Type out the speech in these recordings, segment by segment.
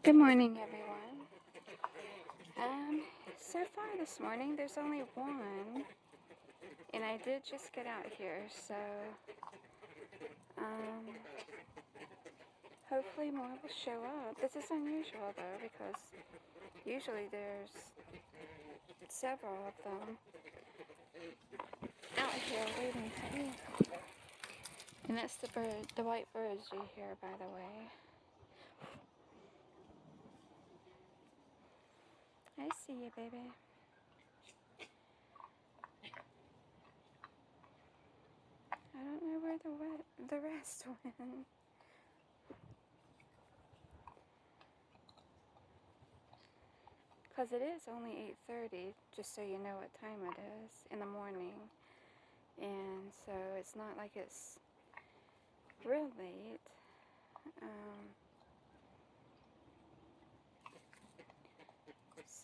Good morning, everyone. So far this morning, there's only one, and I did just get out here, so hopefully more will show up. This is unusual, though, because usually there's several of them out here waiting to eat. And that's the white birds you hear, by the way. I see you, baby. I don't know where the rest went. Because it is only 8:30, just so you know what time it is in the morning. And so it's not like it's real late.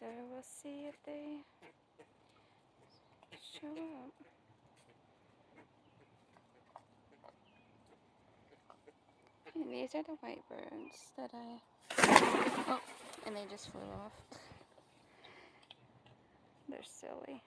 So we'll see if they show up. And these are the white birds that oh, and they just flew off. They're silly.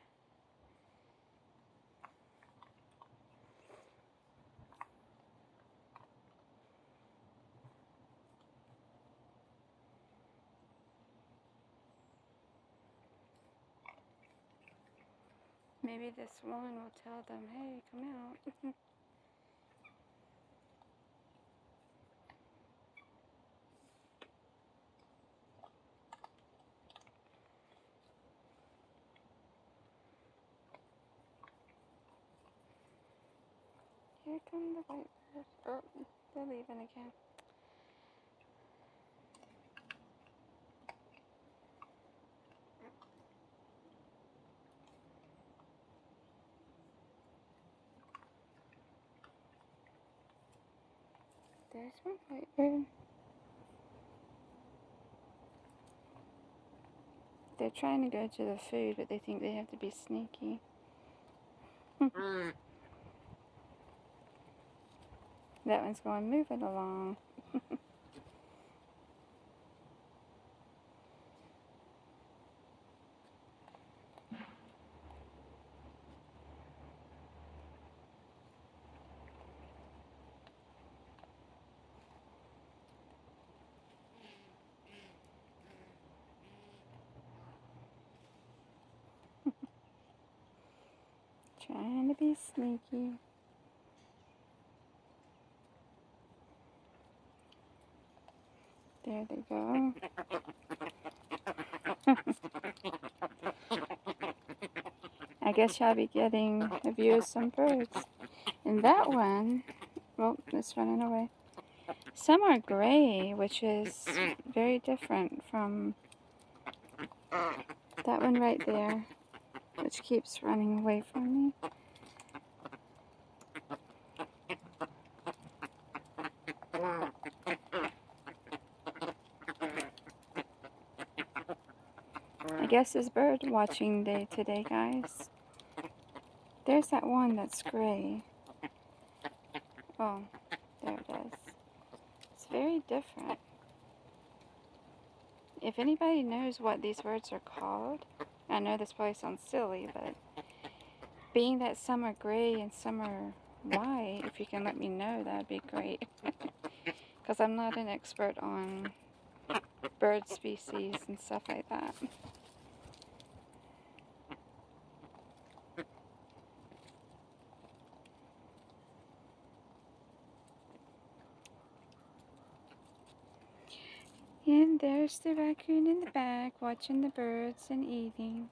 Maybe this one will tell them, hey, come out. Here come the white birds. Oh, they're leaving again. There's one white bird. They're trying to go to the food, but they think they have to be sneaky. That one's going, move it along. Trying to be sneaky. There they go. I guess y'all be getting a view of some birds. And that one, well, it's running away. Some are gray, which is very different from that one right there, which keeps running away from me. I guess it's bird watching day today, guys. There's that one that's gray. Oh, there it is. It's very different. If anybody knows what these birds are called, I know this probably sounds silly, but being that some are gray and some are white, if you can let me know, that'd be great. Because I'm not an expert on bird species and stuff like that. And there's the raccoon in the back watching the birds and eating.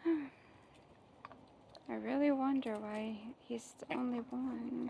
I really wonder why he's the only one.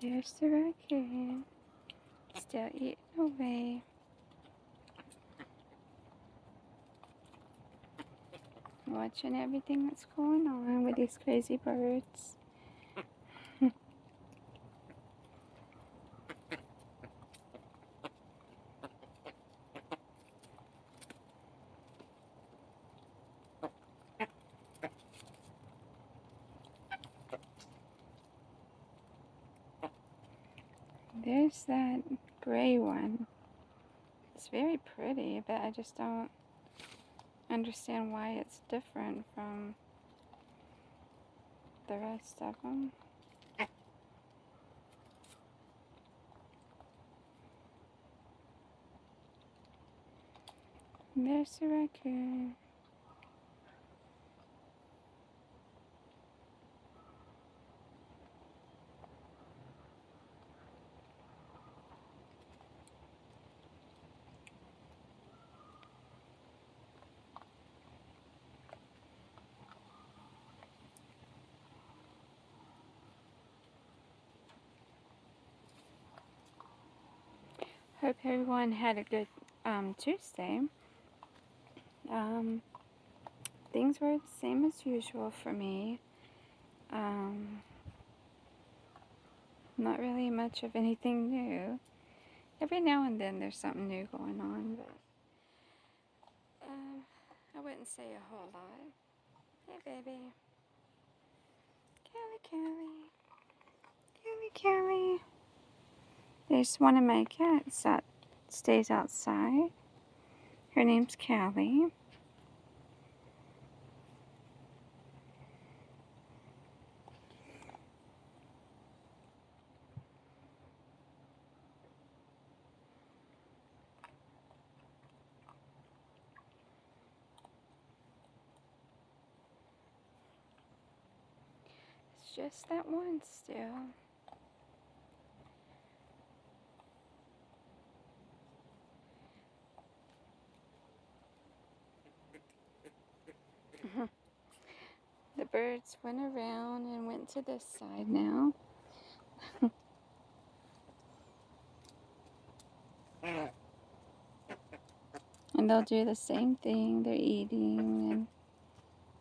There's the raccoon. Still eating away. Watching everything that's going on with these crazy birds. There's that gray one. It's very pretty, but I just don't understand why it's different from the rest of them. There's the raccoon. Hope everyone had a good Tuesday. Things were the same as usual for me. Not really much of anything new. Every now and then there's something new going on, but I wouldn't say a whole lot. Hey, baby. Callie. Callie. There's one of my cats that stays outside. Her name's Callie. It's just that one still. The birds went around and went to this side now. And they'll do the same thing. They're eating and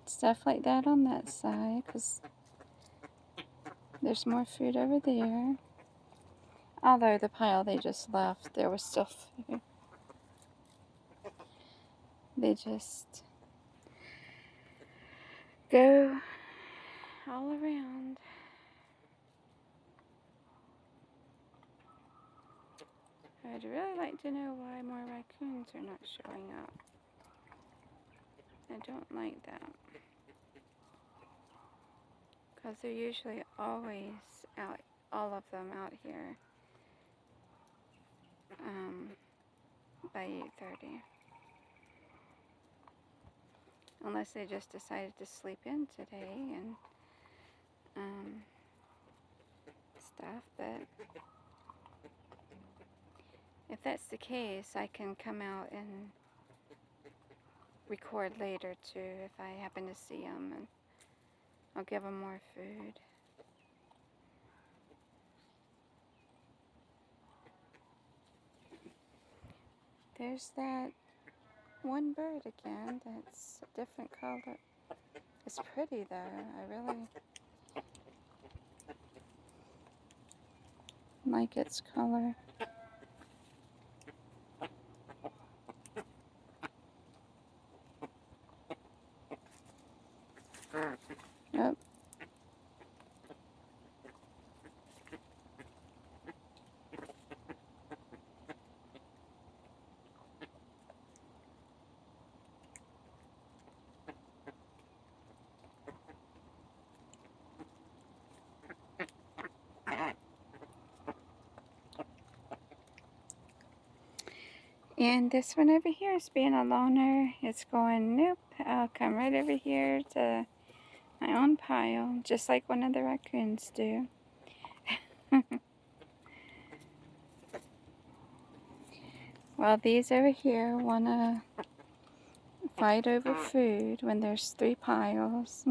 stuff like that on that side because there's more food over there. Although the pile they just left, there was still food. They just go all around. I'd really like to know why more raccoons are not showing up. I don't like that. Because they're usually always out, all of them out here by 8:30. Unless they just decided to sleep in today and stuff, but if that's the case, I can come out and record later too if I happen to see them, and I'll give them more food. There's that one bird again that's a different color. It's pretty though. I really like its color. Oh. And this one over here is being a loner. It's going, nope, I'll come right over here to my own pile, just like one of the raccoons do. Well, these over here want to fight over food when there's 3 piles.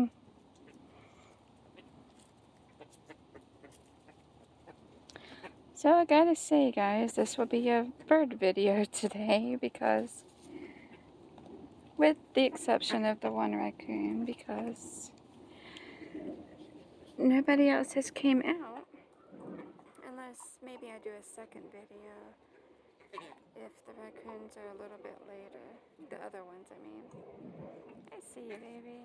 So I gotta say, guys, this will be a bird video today because, with the exception of the one raccoon, because nobody else has came out. Unless maybe I do a second video if the raccoons are a little bit later. The other ones, I mean. I see you, baby.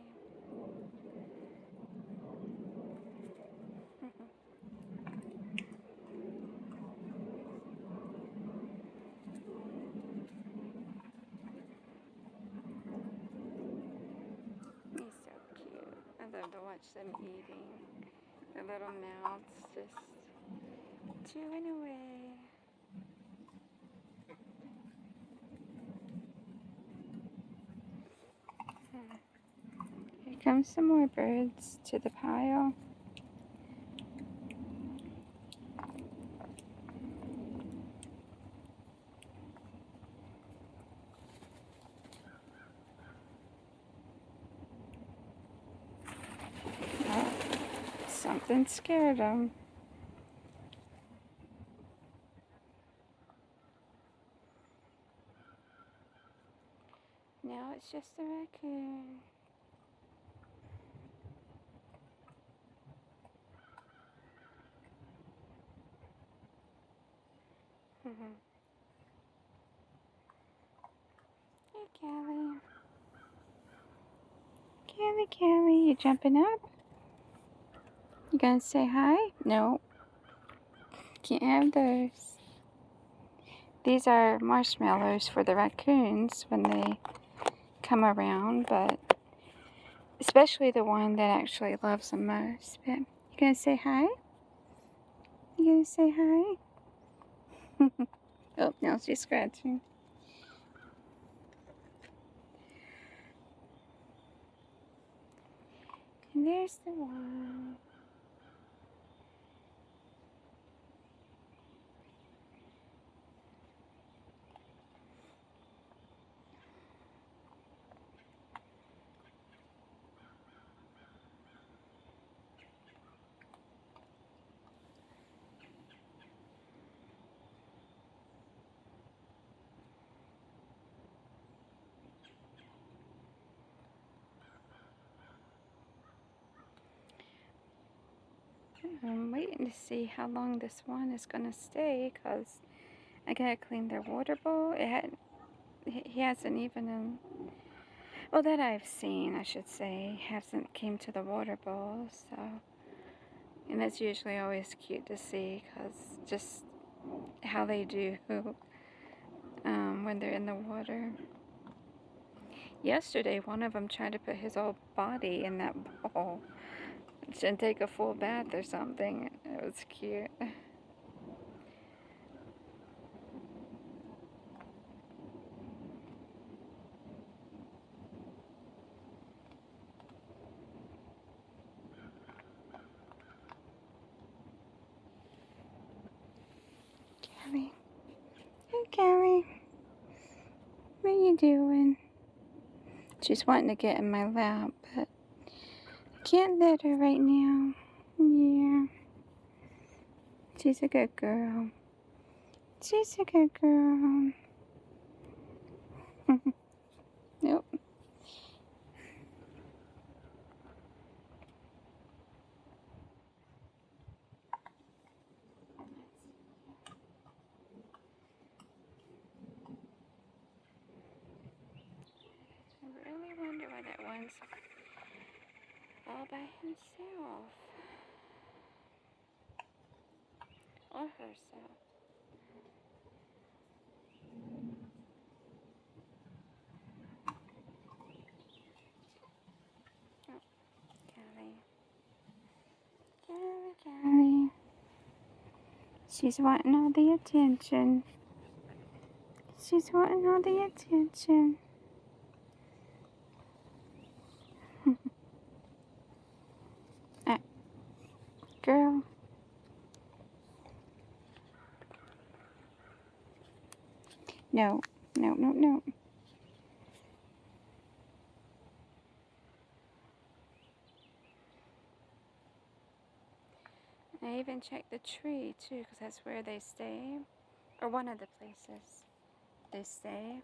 He's so cute. I love to watch them eating. Their little mouths just chewing away. Here comes some more birds to the pile. Oh, something scared them. Now it's just the raccoon. Hey, Callie. Callie, you jumping up? You gonna say hi? No. Can't have those. These are marshmallows for the raccoons when they come around, but especially the one that actually loves them most. But you gonna say hi? You gonna say hi? Oh, now she's scratching. And there's the one. I'm waiting to see how long this one is gonna stay, because I gotta clean their water bowl. He hasn't even, well, that I've seen, I should say, hasn't came to the water bowl, so, and that's usually always cute to see, because just how they do when they're in the water. Yesterday, one of them tried to put his whole body in that bowl and take a full bath or something. It was cute. Callie. Hey, Callie. What are you doing? She's wanting to get in my lap, but I can't let her right now. Yeah. She's a good girl. She's a good girl. Nope. I really wonder why that one's all by himself. Or herself. Oh, Callie. Callie. She's wanting all the attention. She's wanting all the attention. Girl. No. No, no, no. I I even checked the tree too, because that's where they stay, or one of the places they stay.